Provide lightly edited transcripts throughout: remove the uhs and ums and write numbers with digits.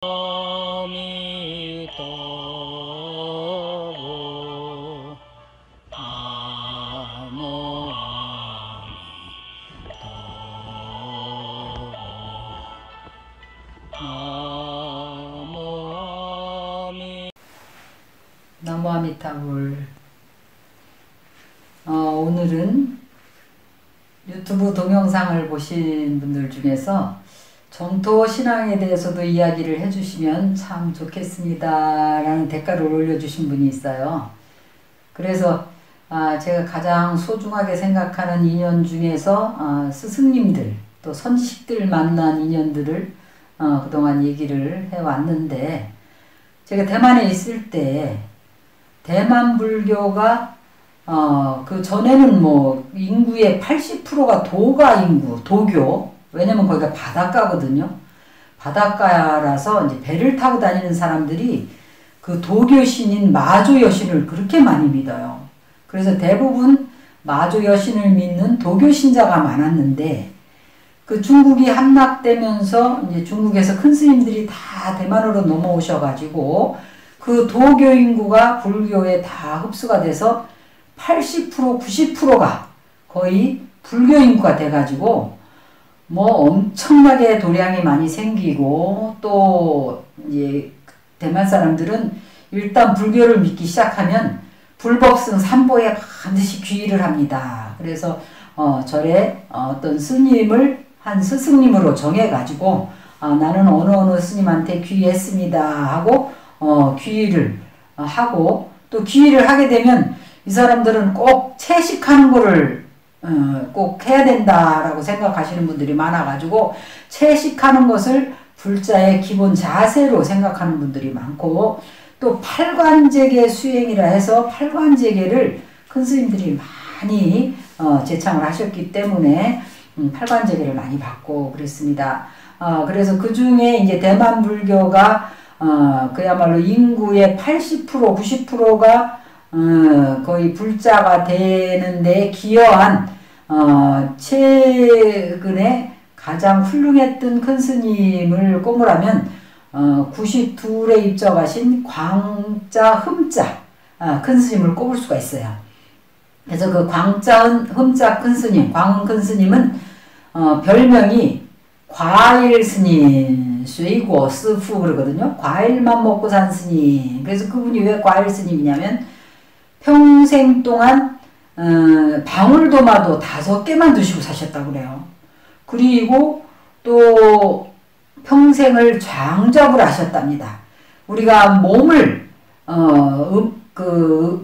아미타불 나무 나무 아미타불. 오늘은 유튜브 동영상을 보신 분들 중에서 정토 신앙에 대해서도 이야기를 해주시면 참 좋겠습니다 라는 댓글을 올려주신 분이 있어요. 그래서 제가 가장 소중하게 생각하는 인연 중에서 스승님들 또 선지식들 만난 인연들을 그동안 얘기를 해왔는데, 제가 대만에 있을 때 대만 불교가 그 전에는 뭐 인구의 80%가 도가 인구, 도교. 왜냐면 거기가 바닷가거든요. 바닷가라서 이제 배를 타고 다니는 사람들이 그 도교 신인 마조 여신을 그렇게 많이 믿어요. 그래서 대부분 마조 여신을 믿는 도교 신자가 많았는데, 그 중국이 함락되면서 이제 중국에서 큰 스님들이 다 대만으로 넘어오셔가지고 그 도교 인구가 불교에 다 흡수가 돼서 80%, 90%가 거의 불교 인구가 돼가지고 뭐 엄청나게 도량이 많이 생기고, 또 이제 대만 사람들은 일단 불교를 믿기 시작하면 불법승 삼보에 반드시 귀의를 합니다. 그래서 절에 어떤 스님을 한 스승님으로 정해가지고 나는 어느 스님한테 귀의했습니다 하고 귀의를 하고, 또 귀의를 하게 되면 이 사람들은 꼭 채식하는 거를 꼭 해야 된다라고 생각하시는 분들이 많아가지고 채식하는 것을 불자의 기본 자세로 생각하는 분들이 많고, 또 팔관제계 수행이라 해서 팔관제계를 큰 스님들이 많이 제창을 하셨기 때문에 팔관제계를 많이 받고 그랬습니다. 그래서 그 중에 이제 대만 불교가 그야말로 인구의 80%, 90%가 거의 불자가 되는데 기여한 최근에 가장 훌륭했던 큰 스님을 꼽으라면 92에 입적하신 광자 흠자 큰 스님을 꼽을 수가 있어요. 그래서 그 광자 흠자 큰 스님, 광은 큰 스님은 별명이 과일 스님, 쇠고 스프 그러거든요. 과일만 먹고 산 스님. 그래서 그분이 왜 과일 스님이냐면 평생 동안 방울도마도 5개만 드시고 사셨다고 그래요. 그리고 또 평생을 장접을 하셨답니다. 우리가 몸을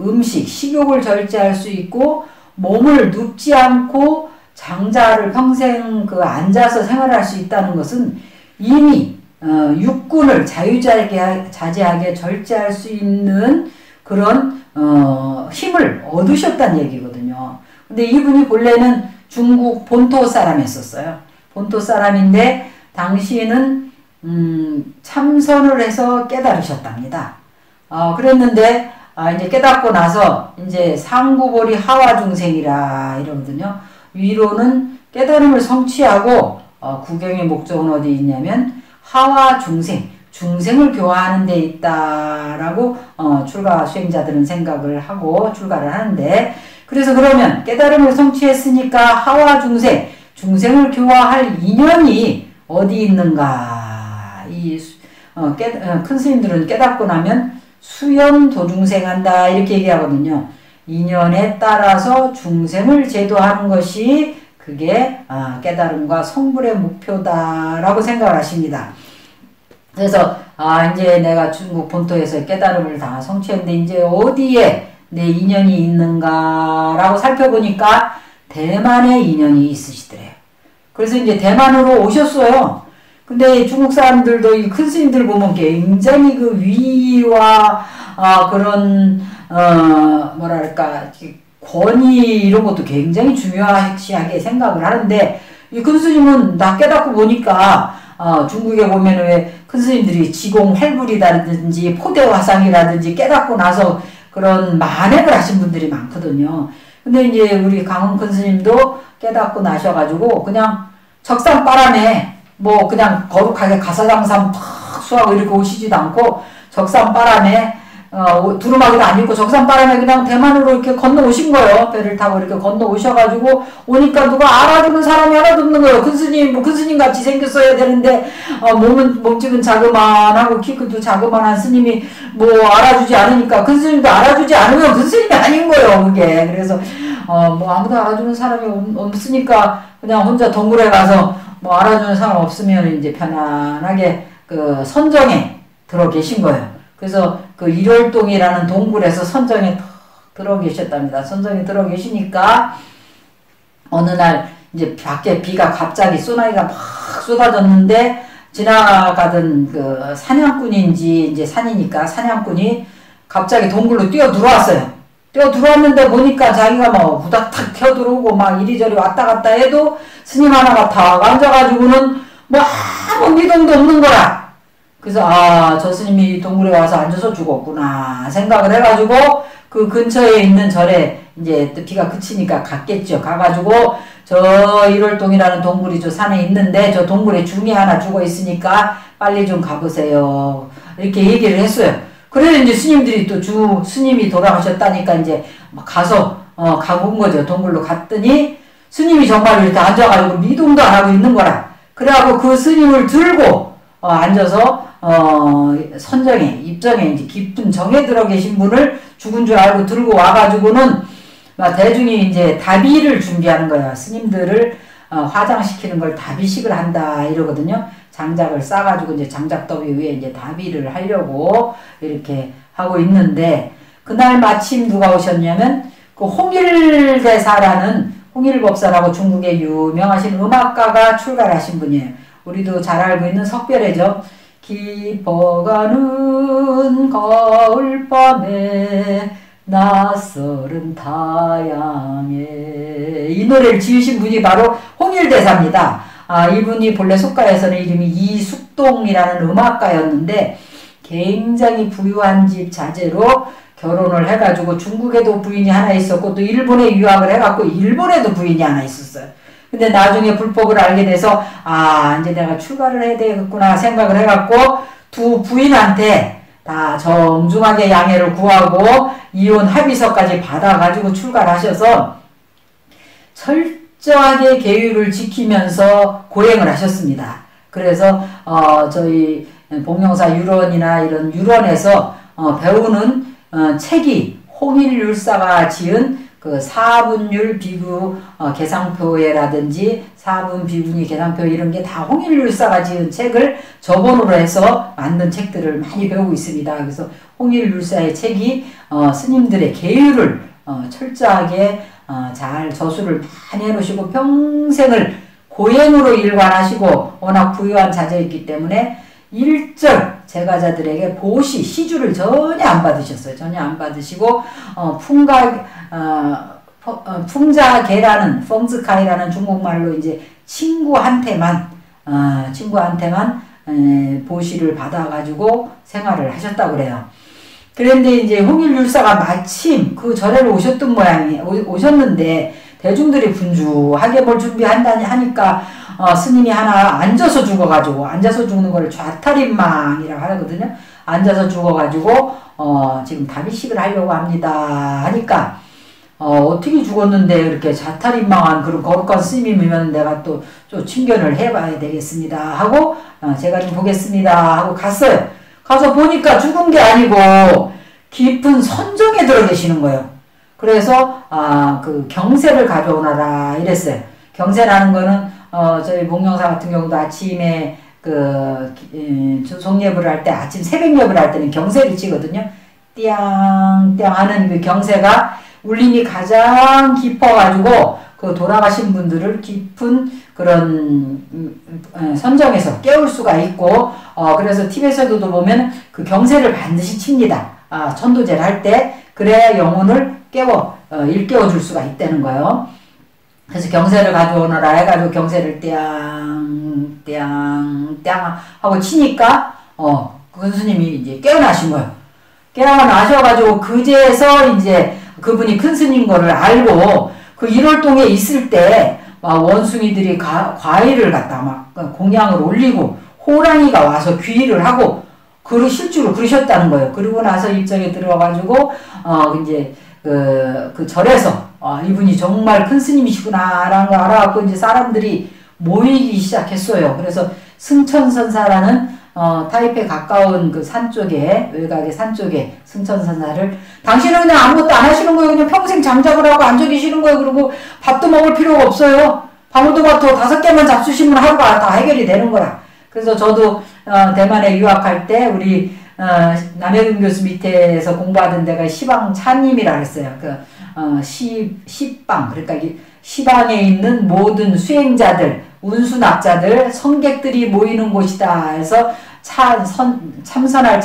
음식, 식욕을 절제할 수 있고 몸을 눕지 않고 장자를 평생 앉아서 생활할 수 있다는 것은 이미 육군을 자유자재하게 절제할 수 있는 그런 힘을 얻으셨다는 얘기거든요. 근데 이분이 본래는 중국 본토 사람이었어요. 본토 사람인데 당시에는 참선을 해서 깨달으셨답니다. 그랬는데 이제 깨닫고 나서 이제 상구보리 하와 중생이라 이러거든요. 위로는 깨달음을 성취하고 구경의 목적은 어디 있냐면 하와 중생, 중생을 교화하는 데 있다라고 출가 수행자들은 생각을 하고 출가를 하는데, 그래서 그러면 깨달음을 성취했으니까 하와 중생, 중생을 교화할 인연이 어디 있는가? 큰 스님들은 깨닫고 나면 수연 도중생한다 이렇게 얘기하거든요. 인연에 따라서 중생을 제도하는 것이 그게 깨달음과 성불의 목표다라고 생각을 하십니다. 그래서 이제 내가 중국 본토에서 깨달음을 다 성취했는데 이제 어디에 내 인연이 있는가라고 살펴보니까 대만에 인연이 있으시더래요. 그래서 이제 대만으로 오셨어요. 근데 중국 사람들도 이 큰 스님들 보면 굉장히 그 위와 그런 뭐랄까 권위 이런 것도 굉장히 중요하게 생각을 하는데, 이 큰 스님은 나 깨닫고 보니까 중국에 보면 왜 큰 스님들이 지공 활불이라든지 포대화상이라든지 깨닫고 나서 그런 만행을 하신 분들이 많거든요. 근데 이제 우리 강원 큰 스님도 깨닫고 나셔가지고 그냥 적산바람에 뭐 그냥 거룩하게 가사장삼 팍 악수하고 이렇게 오시지도 않고 적산바람에 두루마기도 안 입고 적산바람에 그냥 대만으로 이렇게 건너오신 거예요. 배를 타고 이렇게 건너오셔가지고 오니까 누가 알아주는 사람이 하나도 없는 거예요. 큰스님, 뭐 큰스님 같이 생겼어야 되는데 몸집은 자그만하고 키도 자그만한 스님이 뭐 알아주지 않으니까 큰스님도 알아주지 않으면 큰스님이 아닌 거예요. 그게. 그래서 뭐 아무도 알아주는 사람이 없으니까 그냥 혼자 동굴에 가서 뭐 알아주는 사람 없으면 이제 편안하게 그 선정에 들어 계신 거예요. 그래서 그 일월동이라는 동굴에서 선정에 들어 계셨답니다. 선정에 들어 계시니까 어느 날 이제 밖에 비가 갑자기 소나기가 막 쏟아졌는데 지나가던 그 사냥꾼인지 이제 산이니까 사냥꾼이 갑자기 동굴로 뛰어 들어왔어요. 뛰어 들어왔는데 보니까 자기가 뭐 후다닥 튀어 들어오고 막 이리저리 왔다 갔다 해도 스님 하나가 탁 앉아가지고는 뭐 아무 미동도 없는 거라. 그래서 저 스님이 동굴에 와서 앉아서 죽었구나 생각을 해가지고 그 근처에 있는 절에 이제 또 비가 그치니까 갔겠죠. 가가지고 저 일월동이라는 동굴이 저 산에 있는데 저 동굴에 중이 하나 죽어 있으니까 빨리 좀 가보세요. 이렇게 얘기를 했어요. 그래서 이제 스님들이 또 스님이 돌아가셨다니까 이제 가서 가고 온 거죠. 동굴로 갔더니 스님이 정말 이렇게 앉아가지고 미동도 안 하고 있는 거라. 그래갖고 그 스님을 들고 앉아서 선정에 입정에 이제 깊은 정에 들어 계신 분을 죽은 줄 알고 들고 와가지고는 대중이 이제 다비를 준비하는 거야. 스님들을 화장시키는 걸 다비식을 한다 이러거든요. 장작을 싸가지고 이제 장작더미 위에 이제 다비를 하려고 이렇게 하고 있는데 그날 마침 누가 오셨냐면 그 홍일대사라는 홍일법사라고 중국의 유명하신 음악가가 출가하신 분이에요. 우리도 잘 알고 있는 석별회죠. 깊어가는 가을밤에 낯설은 타양에 이 노래를 지으신 분이 바로 홍일대사입니다. 이분이 본래 속가에서는 이름이 이숙동이라는 음악가였는데 굉장히 부유한 집 자제로 결혼을 해가지고 중국에도 부인이 하나 있었고 또 일본에 유학을 해갖고 일본에도 부인이 하나 있었어요. 근데 나중에 불법을 알게 돼서 이제 내가 출가를 해야 되겠구나 생각을 해갖고 두 부인한테 다 정중하게 양해를 구하고 이혼 합의서까지 받아가지고 출가를 하셔서 철저하게 계율을 지키면서 고행을 하셨습니다. 그래서 저희 복명사 유론이나 이런 유론에서 배우는 책이 홍일율사가 지은 그 사분율 비구 계상표에라든지 사분 비분위 계상표 이런 게 다 홍일율사가 지은 책을 저본으로 해서 만든 책들을 많이 배우고 있습니다. 그래서 홍일율사의 책이 스님들의 계율을 철저하게 잘 저수를 많이 해놓으시고 평생을 고행으로 일관하시고 워낙 부유한 자제였기 때문에 일절 제가자들에게 보시, 시주를 전혀 안 받으셨어요. 전혀 안 받으시고 풍자계라는 펑즈카이라는 중국말로 이제 친구한테만 보시를 받아가지고 생활을 하셨다고 그래요. 그런데 이제 홍일율사가 마침 그 절에를 오셨는데 대중들이 분주하게 뭘 준비한다니 하니까 스님이 하나 앉아서 죽어가지고 앉아서 죽는 걸 좌탈인망이라고 하거든요. 앉아서 죽어가지고 지금 다비식을 하려고 합니다 하니까 어떻게 죽었는데 그렇게 좌탈인망한 그런 거룩한 스님이면 내가 또 친견을 해봐야 되겠습니다 하고 제가 좀 보겠습니다 하고 갔어요. 가서 보니까 죽은 게 아니고 깊은 선정에 들어 계시는 거예요. 그래서 그 경세를 가져오너라 이랬어요. 경세라는 거는 저희 목명사 같은 경우도 아침에 종예불을 할 때 아침 새벽예불을 할 때는 경세를 치거든요. 띠앙 하는 그 경세가 울림이 가장 깊어가지고 그 돌아가신 분들을 깊은 그런 선정에서 깨울 수가 있고 그래서 티벳에서도 보면 그 경세를 반드시 칩니다. 천도제를 할 때 그래야 영혼을 일깨워 줄 수가 있다는 거예요. 그래서 경세를 가져오너라 해가지고 경세를 띠앙 하고 치니까 근스님이 이제 깨어나신 거예요. 깨어나셔가지고 그제서 이제 그분이 큰 스님 거를 알고 그 일월동에 있을 때 막 원숭이들이 과일을 갖다 막 공양을 올리고 호랑이가 와서 귀의를 하고 실제로 그러셨다는 거예요. 그러고 나서 입장에 들어가지고, 이제, 그 절에서, 이분이 정말 큰 스님이시구나라는 걸 알아갖고 이제 사람들이 모이기 시작했어요. 그래서 승천선사라는 타이페이 가까운 그 산 쪽에, 외곽의 산 쪽에 승천선사를, 당신은 그냥 아무것도 안 하시는 거예요. 그냥 평생 장작을 하고 앉아 계시는 거예요. 그리고 밥도 먹을 필요가 없어요. 방울토마토 5개만 잡수시면 하루가 다 해결이 되는 거라. 그래서 저도 대만에 유학할 때 우리 남해근 교수 밑에서 공부하던 데가 시방차님이라 그랬어요. 시방, 그러니까 시방에 있는 모든 수행자들, 운수납자들, 성객들이 모이는 곳이다 해서 참선할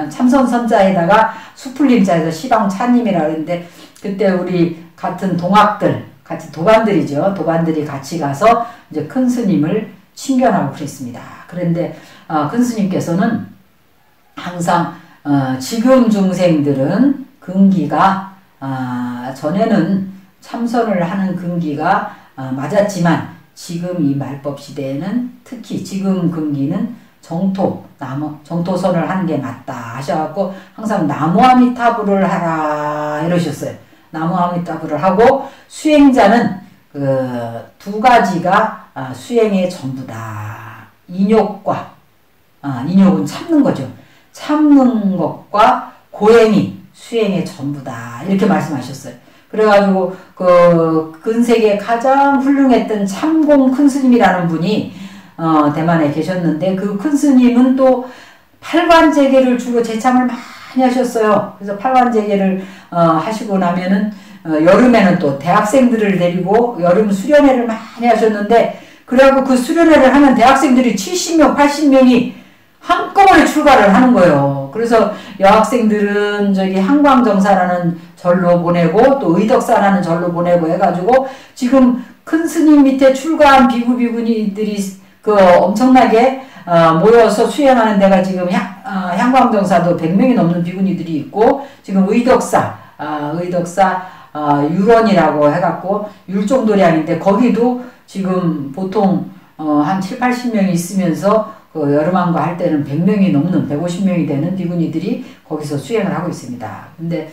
참선선자에다가 수풀림자에서 시방차님이라 그랬는데, 그때 우리 같은 동학들, 같이 도반들이죠. 도반들이 같이 가서 이제 큰 스님을 친견하고 그랬습니다. 그런데 큰 스님께서는 항상 지금 중생들은 근기가 전에는 참선을 하는 근기가 맞았지만 지금 이 말법 시대에는 특히 지금 근기는 정토선을 하는 게 맞다 하셔갖고 항상 나무아미타불을 하라 이러셨어요. 나무아미타불을 하고 수행자는 그 2가지가 수행의 전부다. 인욕과 인욕은 참는 거죠. 참는 것과 고행이 수행의 전부다. 이렇게 말씀하셨어요. 그래가지고 그 근세계 가장 훌륭했던 참공 큰 스님이라는 분이 대만에 계셨는데, 그 큰 스님은 또 팔관제계를 주로 제참을 많이 하셨어요. 그래서 팔관제계를 하시고 나면은 여름에는 또 대학생들을 데리고 여름 수련회를 많이 하셨는데, 그래갖고 그 수련회를 하는 대학생들이 70명, 80명이 한꺼번에 출가를 하는 거예요. 그래서 여학생들은 저기 한광정사라는 절로 보내고 또 의덕사라는 절로 보내고 해가지고 지금 큰 스님 밑에 출가한 비구비구니들이 그 엄청나게 모여서 수행하는 데가 지금 향광정사도 100명이 넘는 비구니들이 있고, 지금 의덕사 유런이라고 해갖고 율종도량인데 거기도 지금 보통 한 7, 80명이 있으면서 그 여름한거 할 때는 100명이 넘는 150명이 되는 비구니들이 거기서 수행을 하고 있습니다. 근데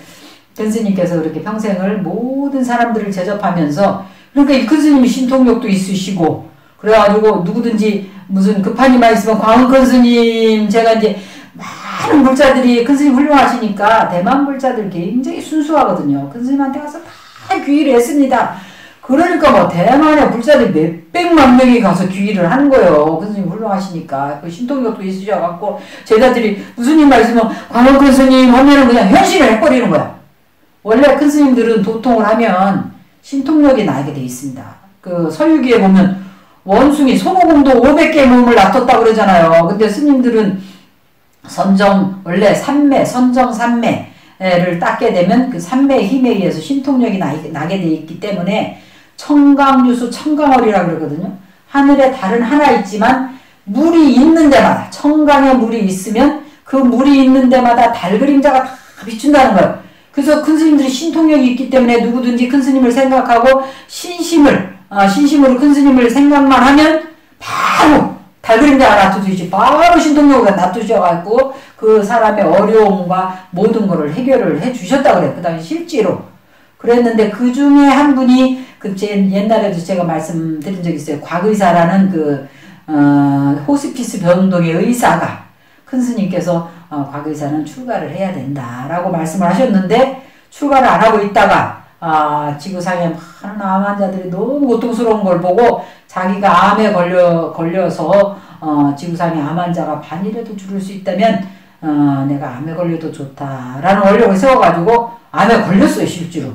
큰 스님께서 그렇게 평생을 모든 사람들을 제접하면서, 그러니까 이 큰 스님이 신통력도 있으시고 그래가지고 누구든지 무슨 급한 일만 있으면 광은 스님, 제가 이제 많은 불자들이 큰 스님 훌륭하시니까 대만 불자들 굉장히 순수하거든요. 큰 스님한테 가서 다 귀의를 했습니다. 그러니까 뭐 대만의 불자들이 몇백만 명이 가서 귀의를 하는 거예요. 큰 스님 훌륭하시니까. 그 신통력도 있으셔갖고 제자들이 무슨 일만 있으면 광원 큰 스님 하면은 그냥 현신을 해버리는 거야. 원래 큰 스님들은 도통을 하면 신통력이 나게 돼 있습니다. 그 서유기에 보면 원숭이 손오공도 500개의 몸을 놔뒀다고 그러잖아요. 근데 스님들은 원래 선정 삼매를 닦게 되면 그 삼매의 힘에 의해서 신통력이 나게 돼 있기 때문에 청강유수 청강월이라고 그러거든요. 하늘에 달은 하나 있지만 물이 있는 데마다, 청강에 물이 있으면 그 물이 있는 데마다 달 그림자가 다 비춘다는 거예요. 그래서 큰 스님들이 신통력이 있기 때문에 누구든지 큰 스님을 생각하고 신심으로 큰 스님을 생각만 하면 바로 달 그림자가 놔두듯이 바로 신통력을 놔두셔가지고 그 사람의 어려움과 모든 것을 해결을 해 주셨다 그래요. 그 당시 실제로. 그랬는데 그 중에 한 분이 옛날에도 제가 말씀드린 적이 있어요. 곽의사라는 호스피스 변동의 의사가 큰 스님께서 곽의사는 출가를 해야 된다라고 말씀을 하셨는데, 출가를 안 하고 있다가 지구상에 많은 암 환자들이 너무 고통스러운 걸 보고 자기가 암에 걸려서 지구상에 암 환자가 반이라도 줄일 수 있다면 내가 암에 걸려도 좋다라는 원력을 세워가지고 암에 걸렸어요. 실제로.